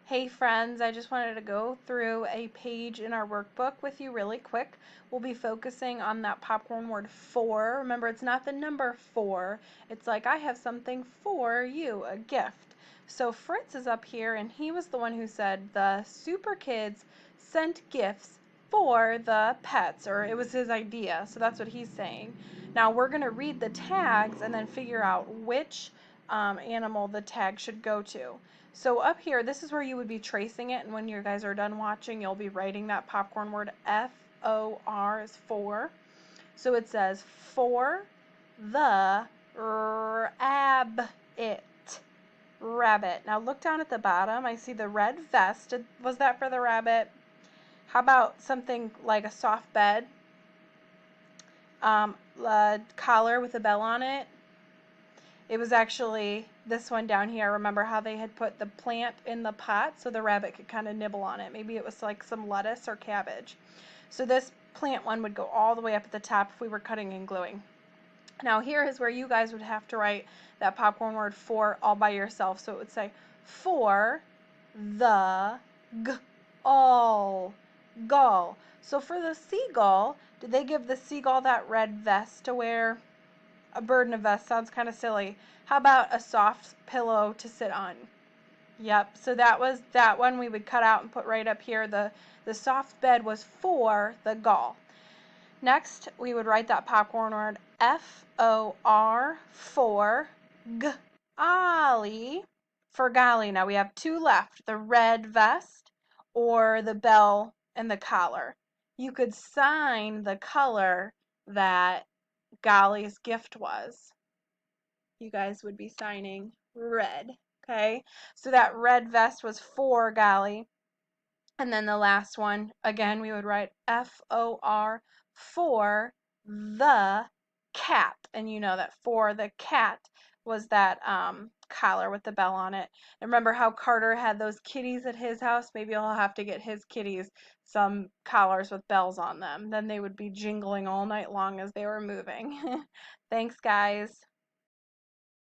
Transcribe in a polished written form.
Hey friends, I just wanted to go through a page in our workbook with you really quick. We'll be focusing on that popcorn word for. Remember, it's not the number four. It's like, I have something for you, a gift. So Fritz is up here, and he was the one who said the Super Kids sent gifts for the pets, or it was his idea. So that's what he's saying. Now we're going to read the tags and then figure out which animal the tag should go to. So up here, this is where you would be tracing it, and when you guys are done watching, you'll be writing that popcorn word F-O-R is for. So it says for the rabbit. Rabbit. Now look down at the bottom. I see the red vest. Was that for the rabbit? How about something like a soft bed? A collar with a bell on it? It was actually this one down here. Remember how they had put the plant in the pot so the rabbit could kind of nibble on it. Maybe it was like some lettuce or cabbage. So this plant one would go all the way up at the top if we were cutting and gluing. Now here is where you guys would have to write that popcorn word for all by yourself. So it would say for the all gull. So for the seagull, did they give the seagull that red vest to wear? A bird in a vest sounds kind of silly. How about a soft pillow to sit on? Yep, so that was that one we would cut out and put right up here. The soft bed was for the gull. Next, we would write that popcorn word F-O-R for golly. For golly. Now we have two left, the red vest or the bell and the collar. You could sign the color that Golly's gift was. You guys would be signing red. Okay, so that red vest was for Golly. And then the last one, again, we would write F-O-R for the cat. And you know that for the cat was that collar with the bell on it. And remember how Carter had those kitties at his house? Maybe he'll have to get his kitties some collars with bells on them. Then they would be jingling all night long as they were moving. Thanks, guys.